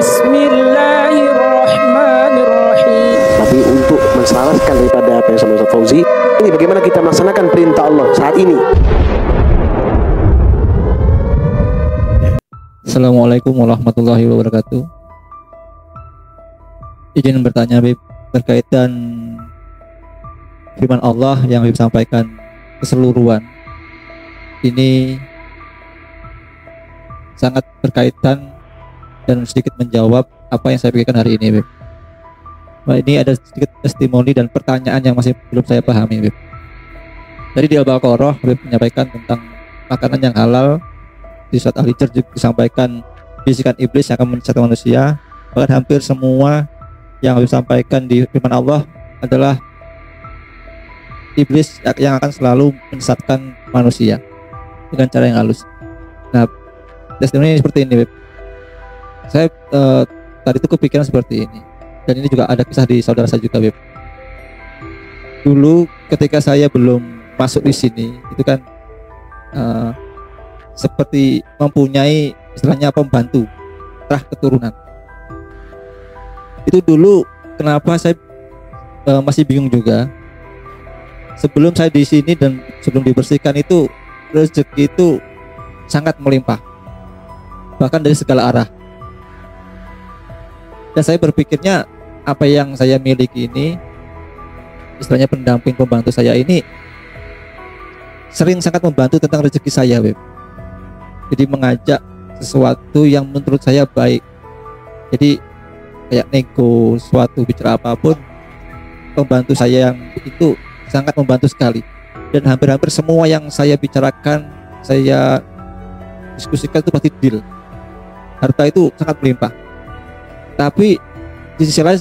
Bismillahirrahmanirrahim. Tapi untuk menselaraskan daripada apa yang sama Ustaz Fauzi, ini bagaimana kita melaksanakan perintah Allah saat ini. Assalamualaikum warahmatullahi wabarakatuh. Izin bertanya, Bib, berkaitan firman Allah yang Bib sampaikan keseluruhan. Ini sangat berkaitan dan sedikit menjawab apa yang saya pikirkan hari ini, Bib. Nah, ini ada sedikit testimoni dan pertanyaan yang masih belum saya pahami, Bib. Jadi di Al-Baqarah, Bib menyampaikan tentang makanan yang halal. Di surat Al-Hijr juga disampaikan bisikan iblis yang akan menyesatkan manusia. Bahkan hampir semua yang disampaikan di firman Allah adalah iblis yang akan selalu menyesatkan manusia dengan cara yang halus. Nah, testimoni seperti ini, Beb. Saya tadi itu kepikiran seperti ini, dan ini juga ada kisah di saudara saya juga, Beb. Dulu ketika saya belum masuk di sini, itu kan seperti mempunyai istilahnya pembantu terah keturunan. Itu dulu kenapa saya masih bingung juga. Sebelum saya di sini dan sebelum dibersihkan itu, rezeki itu sangat melimpah, bahkan dari segala arah. Dan saya berpikirnya apa yang saya miliki ini, istilahnya pendamping pembantu saya ini, sering sangat membantu tentang rezeki saya, Beb. Jadi mengajak sesuatu yang menurut saya baik. Jadi kayak nego suatu, bicara apapun, pembantu saya yang itu sangat membantu sekali. Dan hampir-hampir semua yang saya bicarakan, saya diskusikan itu pasti deal. Harta itu sangat melimpah. Tapi di sisi lain,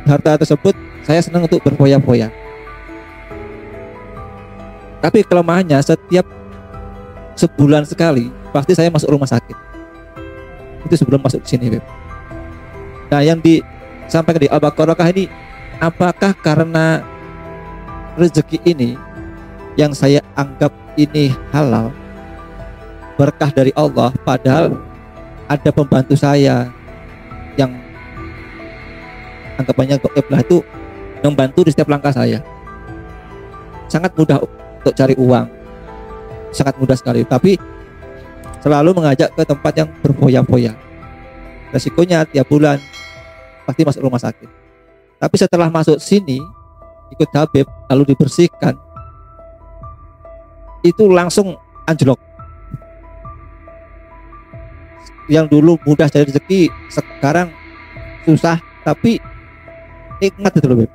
harta tersebut saya senang untuk berfoya-foya. Tapi kelemahannya, setiap sebulan sekali pasti saya masuk rumah sakit. Itu sebelum masuk ke sini, Beb. Nah, yang disampaikan di Al-Baqarah ini, apakah karena rezeki ini yang saya anggap ini halal, berkah dari Allah, padahal ada pembantu saya yang anggapannya goiblah itu membantu di setiap langkah saya. Sangat mudah untuk cari uang, sangat mudah sekali, tapi selalu mengajak ke tempat yang berfoya-foya. Resikonya tiap bulan pasti masuk rumah sakit. Tapi setelah masuk sini, ikut tabib, lalu dibersihkan, itu langsung anjlok. Yang dulu mudah cari rezeki, sekarang susah, tapi nikmat itu loh, Beb.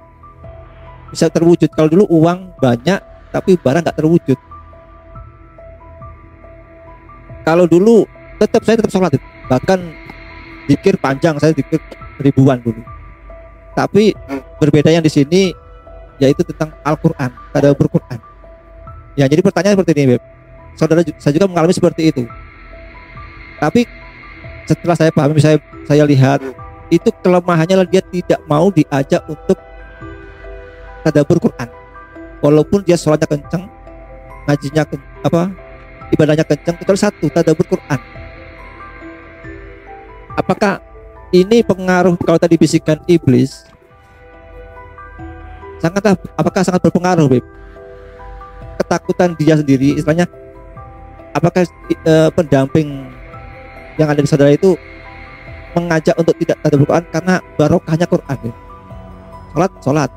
Bisa terwujud. Kalau dulu uang banyak, tapi barang nggak terwujud. Kalau dulu saya tetap sholat, bahkan zikir panjang, saya zikir ribuan dulu. Tapi berbedanya di sini yaitu tentang Al-Quran, tadabbur Quran. Ya, jadi pertanyaan seperti ini, Beb. Saudara saya juga mengalami seperti itu. Tapi setelah saya pahami, saya lihat itu kelemahannya dia tidak mau diajak untuk tadabbur Quran. Walaupun dia sholatnya kenceng, ngajinya ibadahnya kenceng, itu satu, tadabbur Quran. Apakah ini pengaruh kalau tadi bisikan iblis? Apakah sangat berpengaruh, Beb? Ketakutan dia sendiri, istilahnya, apakah pendamping yang ada di saudara itu mengajak untuk tidak tadabbur Quran karena barokahnya Quran, Beb? Sholat,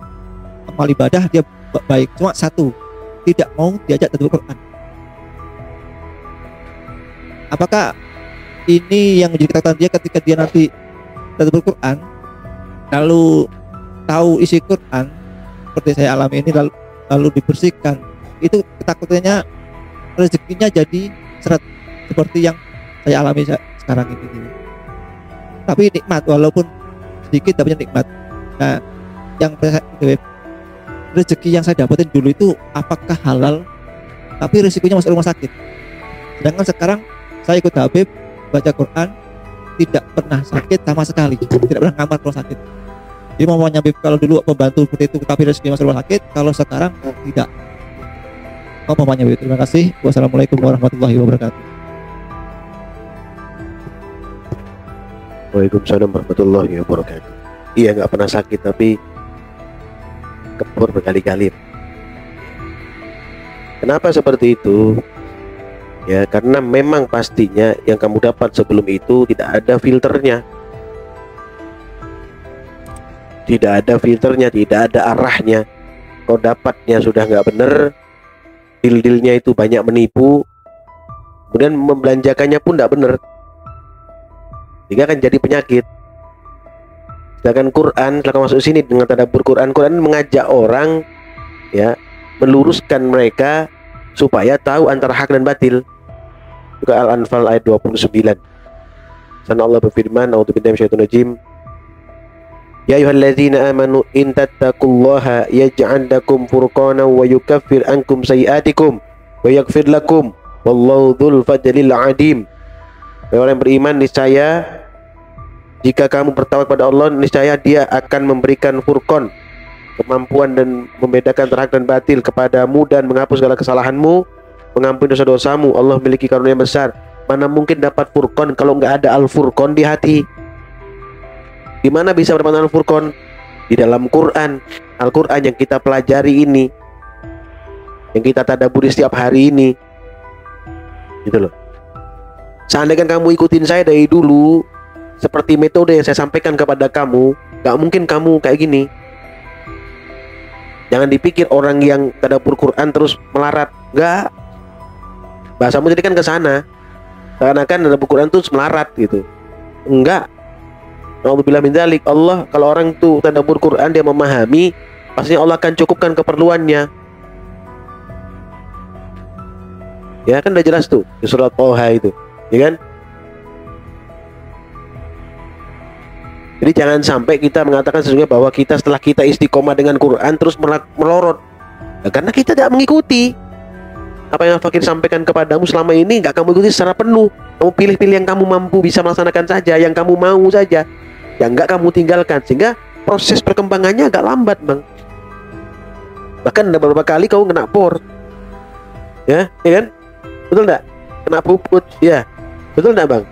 amal ibadah dia baik, cuma satu, tidak mau diajak tadabbur Quran. Apakah ini yang menjadi ketakutan dia ketika dia nanti tadabbur Quran, lalu tahu isi Quran seperti saya alami ini, lalu dibersihkan, itu ketakutannya rezekinya jadi seret seperti yang saya alami sekarang ini. Tapi nikmat, walaupun sedikit tapi nikmat. Nah, yang rezeki yang saya dapetin dulu itu apakah halal, tapi resikonya masuk rumah sakit. Sedangkan sekarang saya ikut tabib, baca Quran, tidak pernah sakit sama sekali, tidak pernah ngamar rumah sakit. Jadi mau nyampe kalau dulu pembantu seperti itu tapi rezekinya masuk rumah sakit, kalau sekarang tidak. Bib. Terima kasih. Wassalamualaikum warahmatullahi wabarakatuh. Waalaikumsalam warahmatullahi wabarakatuh. Iya, nggak pernah sakit tapi kebur berkali-kali. Kenapa seperti itu? Ya, karena memang pastinya yang kamu dapat sebelum itu tidak ada filternya. Tidak ada filternya, tidak ada arahnya. Kau dapatnya sudah nggak bener, deal-dealnya itu banyak menipu, kemudian membelanjakannya pun nggak bener, sehingga akan jadi penyakit. Sedangkan Quran, setelah masuk sini dengan tadabbur Quran mengajak orang ya meluruskan mereka supaya tahu antara hak dan batil. Juga Al-Anfal ayat 29. Sana Allah berfirman, a'udzubillahi minasyaitonir rajim. Ya ayyuhalladzina amanu in tattaqullaha yaj'al lakum furqanan wa yukaffir ankum sayi'atikum wa yaghfir lakum wallahu dzul fadlil 'adim. Orang yang beriman, niscaya jika kamu bertawakal kepada Allah, niscaya Dia akan memberikan furqan, kemampuan dan membedakan antara hak dan batil kepadamu dan menghapus segala kesalahanmu, mengampuni dosa-dosamu. Allah memiliki karunia besar. Mana mungkin dapat furqan kalau nggak ada al-furqan di hati? Di mana bisa mendapatkan al-furqan? Di dalam Quran. Al-Quran yang kita pelajari ini, yang kita tadabburi setiap hari ini, gitu loh. Seandainya kamu ikutin saya dari dulu, seperti metode yang saya sampaikan kepada kamu, nggak mungkin kamu kayak gini. Jangan dipikir orang yang tadabbur Quran terus melarat. Enggak. Bahasamu jadi kan ke sana. Seakan-akan tadabbur Quran terus melarat gitu. Enggak. Alhamdulillah min dzalik. Allah, kalau orang itu tadabbur Quran, dia memahami, pastinya Allah akan cukupkan keperluannya. Ya kan udah jelas tuh di surat Thaha itu, ya kan? Jadi jangan sampai kita mengatakan sesungguhnya bahwa kita setelah kita istiqomah dengan Quran terus melorot. Nah, karena kita tidak mengikuti apa yang Fakir sampaikan kepadamu selama ini, nggak kamu ikuti secara penuh. Kamu pilih-pilih yang kamu mampu bisa melaksanakan saja, yang kamu mau saja, yang nggak kamu tinggalkan, sehingga proses perkembangannya agak lambat, Bang. Bahkan ada beberapa kali kau kena por, ya kan? Betul nggak? Kena puput, ya, betul nggak, Bang?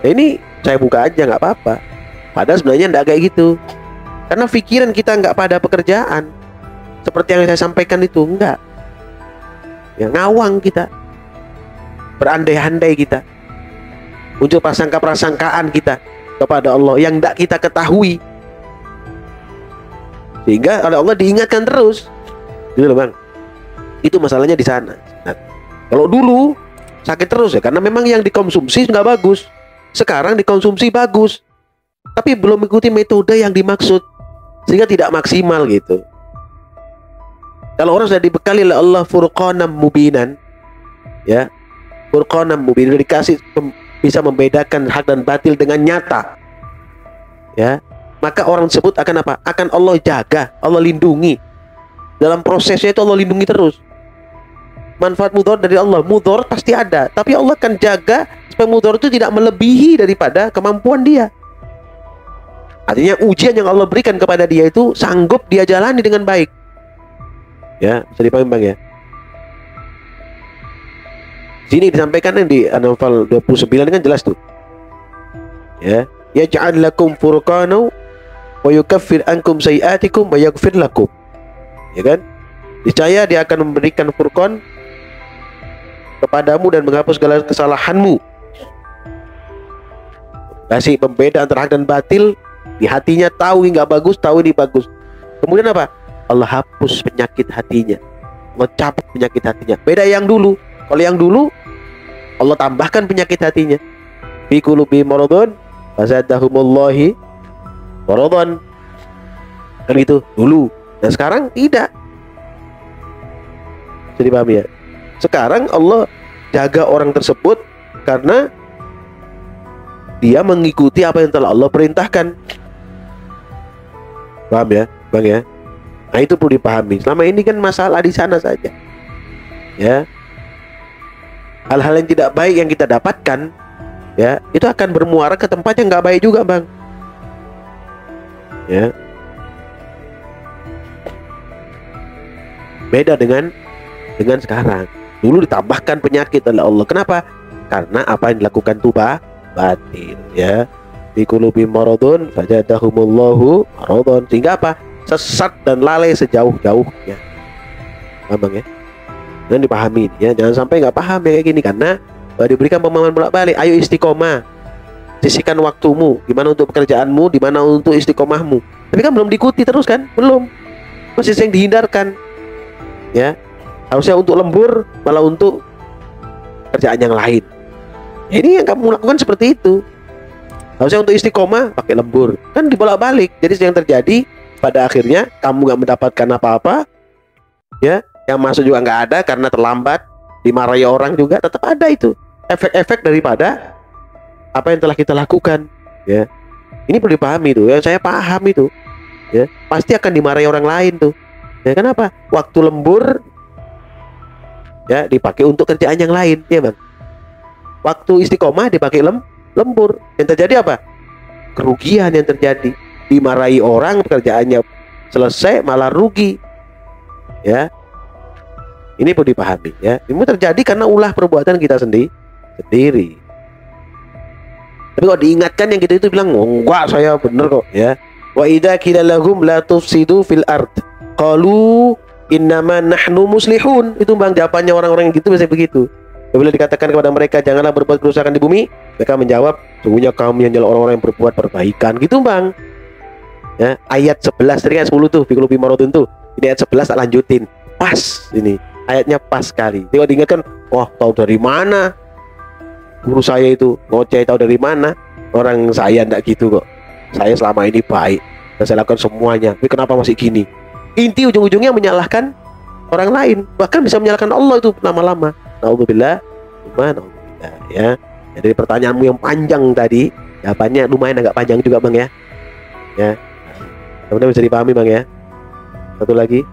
Nah, ini saya buka aja nggak apa-apa. Padahal sebenarnya nggak kayak gitu, karena pikiran kita nggak pada pekerjaan seperti yang saya sampaikan itu, enggak. Ya, ngawang kita, berandai-andai kita, muncul prasangka-prasangkaan kita kepada Allah yang tidak kita ketahui, sehingga oleh Allah diingatkan terus, gitu loh, Bang. Itu masalahnya di sana. Nah, kalau dulu sakit terus ya karena memang yang dikonsumsi nggak bagus. Sekarang dikonsumsi bagus, tapi belum mengikuti metode yang dimaksud, sehingga tidak maksimal gitu. Kalau orang sudah dibekali oleh Allah furqanam mubinan, ya, furqanam mubin, dikasih bisa membedakan hak dan batil dengan nyata, ya, maka orang tersebut akan apa? Akan Allah jaga, Allah lindungi. Dalam prosesnya itu Allah lindungi terus. Manfaat mudhar dari Allah, mudhar pasti ada, tapi Allah akan jaga supaya mudhar itu tidak melebihi daripada kemampuan dia. Artinya ujian yang Allah berikan kepada dia itu sanggup dia jalani dengan baik. Ya, bisa dipahami, Bang, ya. Sini disampaikan di An-Anfal 29 kan jelas tuh. Ya, yaj'al lakum furqana wa yukaffir ankum sayi'atikum wa yaghfir lakum. Ya kan? Niscaya dia akan memberikan furqan kepadamu dan menghapus segala kesalahanmu. Kasih pembeda antara hak dan batil, di hatinya tahu ini nggak bagus, tahu ini bagus. Kemudian apa? Allah hapus penyakit hatinya, Allah cabut penyakit hatinya. Beda yang dulu. Kalau yang dulu Allah tambahkan penyakit hatinya. Fi qulubi maradun fazadahumullahi maradun. Kan itu dulu. Dan sekarang tidak. Jadi paham ya? Sekarang Allah jaga orang tersebut karena dia mengikuti apa yang telah Allah perintahkan. Paham ya, Bang, ya? Nah, itu perlu dipahami. Selama ini kan masalah di sana saja, ya. Hal-hal yang tidak baik yang kita dapatkan, ya, itu akan bermuara ke tempat yang nggak baik juga, Bang. Ya. Beda dengan sekarang. Dulu ditambahkan penyakit oleh Allah. Kenapa? Karena apa yang dilakukan itu batil, ya. fi qulubihim maradun fazadahumullahu maradun. Sehingga apa? Sesat dan lalai sejauh-jauhnya. Paham ya? Dan dipahami ya, jangan sampai nggak paham ya kayak gini, karena diberikan pemahaman bolak-balik. Ayo istiqomah, sisihkan waktumu, gimana untuk pekerjaanmu, di mana untuk istiqomahmu. Tapi kan belum diikuti terus kan, belum, masih sering dihindarkan ya. Harusnya untuk lembur malah untuk kerjaan yang lain. Ya, ini yang kamu lakukan seperti itu. Harusnya untuk istiqomah pakai lembur, kan dibolak-balik. Jadi yang terjadi pada akhirnya kamu nggak mendapatkan apa-apa ya. Yang masuk juga nggak ada karena terlambat, dimarahi orang juga, tetap ada itu efek-efek daripada apa yang telah kita lakukan ya. Ini perlu dipahami tuh ya, saya paham itu ya, pasti akan dimarahi orang lain tuh ya. Kenapa? Waktu lembur ya dipakai untuk kerjaan yang lain ya bang. Waktu istiqomah dipakai lembur. Yang terjadi apa? Kerugian yang terjadi, dimarahi orang, pekerjaannya selesai malah rugi ya. Ini perlu dipahami ya. Ini terjadi karena ulah perbuatan kita sendiri. Tapi kalau diingatkan yang gitu itu bilang, oh, enggak, saya bener kok ya. Wa idza qila lahum la tufsidu fil ard qalu innama nahnu muslihun. Itu bang jawabannya orang-orang yang gitu biasanya begitu. Apabila dikatakan kepada mereka janganlah berbuat kerusakan di bumi, mereka menjawab, sungguhnya kami hanyalah orang-orang yang berbuat perbaikan. Gitu bang ya. Ayat 11 tadi kan 10 tuh fi qulubihim maradun tuh. Ini ayat 11 tak lanjutin. Pas ini. Ayatnya pas sekali. Kalau diingatkan, wah tahu dari mana guru saya itu ngoceh, tahu dari mana? Orang saya enggak gitu kok. Saya selama ini baik dan saya lakukan semuanya. Tapi kenapa masih gini? Inti ujung-ujungnya menyalahkan orang lain, bahkan bisa menyalahkan Allah itu lama-lama. Nauzubillah, ya. Jadi pertanyaanmu yang panjang tadi, jawabannya lumayan agak panjang juga bang ya. Ya, teman-teman bisa dipahami bang ya. Satu lagi,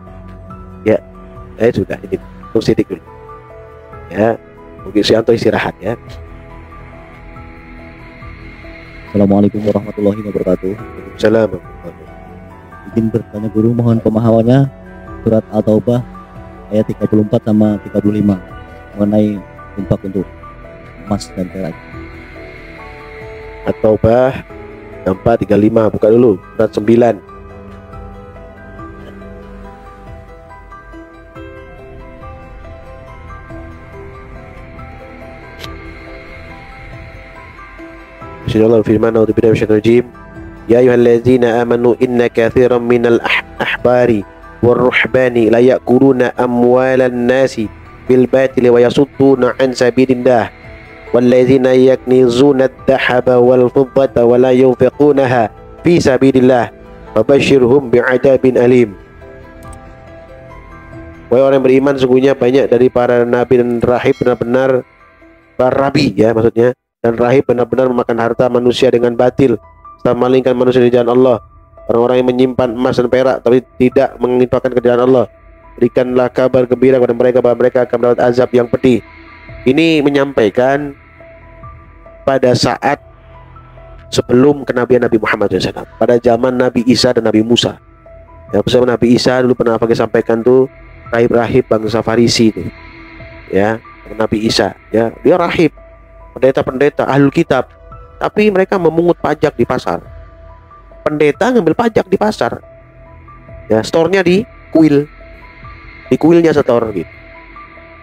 ya. Sudah ini untuk sidik dulu ya, mungkin Sianto istirahat ya. Assalamualaikum warahmatullahi wabarakatuh. Salam. Izin bertanya guru, mohon pemahamannya surat At-Taubah ayat 34 sama 35 mengenai infak untuk emas dan perak. At-Taubah 4:35, buka dulu surat 9. Allah firman, a'udzubillahi minasyaitonir rajim. Ya ayyuhallazina amanu inna katsiran minal ahbari warruhbani la ya'kuluna amwalan nasi bil batili wa yasudduna an sabilillah wallazina yaknizuna adh-dhahaba wal fiddata wa la yunfiqunaha fi sabilillah fabashshirhum bi'adzabin alim. Wahai orang yang beriman, sesungguhnya banyak dari para nabi dan rahib benar-benar rabi ya maksudnya, dan rahib benar-benar memakan harta manusia dengan batil serta memalingkan manusia di jalan Allah. Orang-orang yang menyimpan emas dan perak tapi tidak menginfakkan ke jalan Allah, berikanlah kabar gembira kepada mereka bahwa mereka akan mendapat azab yang pedih. Ini menyampaikan pada saat sebelum kenabian Nabi Muhammad SAW, pada zaman Nabi Isa dan Nabi Musa ya. Bersama Nabi Isa dulu pernah pakai sampaikan tuh rahib-rahib bangsa Farisi itu ya. Nabi Isa ya, dia rahib, pendeta-pendeta ahlul kitab, tapi mereka memungut pajak di pasar. Pendeta ngambil pajak di pasar ya, store-nya di kuilnya setor gitu.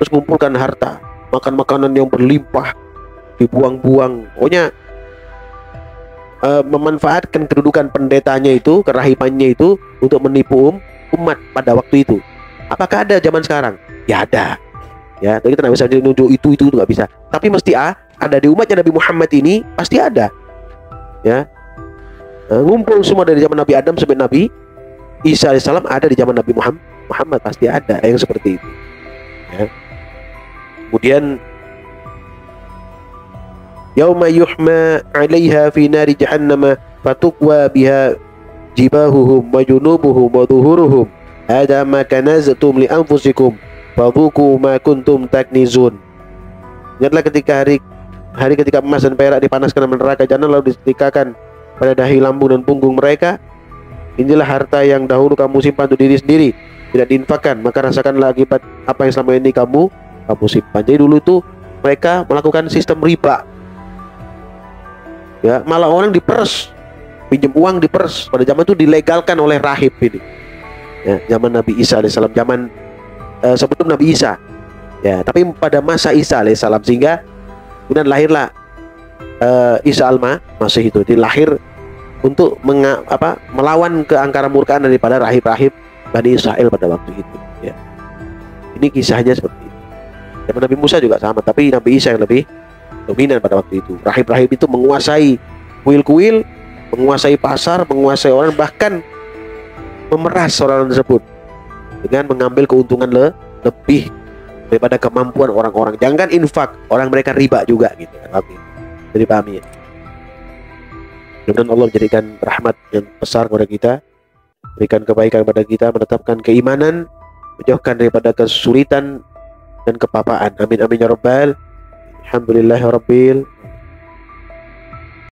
Terus kumpulkan harta, makan makanan yang berlimpah, dibuang-buang. Pokoknya memanfaatkan kedudukan pendetanya itu, kerahibannya itu untuk menipu umat pada waktu itu. Apakah ada zaman sekarang? Ya ada ya, tapi kita nggak bisa nunjuk itu nggak bisa. Tapi mesti ada di umatnya Nabi Muhammad ini, pasti ada ya. Ngumpul semua dari zaman Nabi Adam sampai Nabi Isa alaihissalam, ada di zaman Nabi Muhammad pasti ada yang seperti itu ya. Kemudian yauma yuhma 'alaiha fi nari jahannam fatukwa biha jibahuhum wa junubuhum wa dhuhuruhum hadza ma kanaztum li anfusikum fadhuku ma kuntum taknizun. Ingatlah ketika hari ketika emas dan perak dipanaskan dalam neraka jahanam lalu disetikakan pada dahi, lambung dan punggung mereka. Inilah harta yang dahulu kamu simpan untuk diri sendiri, tidak diinfakkan, maka rasakanlah akibat apa yang selama ini kamu simpan. Jadi dulu tuh mereka melakukan sistem riba Ya, malah orang diperes, pinjam uang diperes. Pada zaman itu dilegalkan oleh rahib ini. Ya, zaman Nabi Isa alaihissalam, zaman sebelum Nabi Isa. Ya, tapi pada masa Isa alaihissalam, sehingga kemudian lahirlah Isa al-Masih itu dilahir untuk melawan keangkara murkaan daripada rahib-rahib Bani Israel pada waktu itu. Ya. Ini kisahnya seperti itu. Zaman Nabi Musa juga sama, tapi Nabi Isa yang lebih dominan pada waktu itu. Rahib-rahib itu menguasai kuil-kuil, menguasai pasar, menguasai orang, bahkan memeras orang tersebut dengan mengambil keuntungan lebih daripada kemampuan orang-orang. Jangan infak, orang mereka riba juga gitu kan. Jadi pahami ya. Mudah-mudahan Allah menjadikan rahmat yang besar kepada kita, berikan kebaikan kepada kita, menetapkan keimanan, menjauhkan daripada kesulitan dan kepapaan. Amin amin ya rabbal. Alhamdulillahirabbil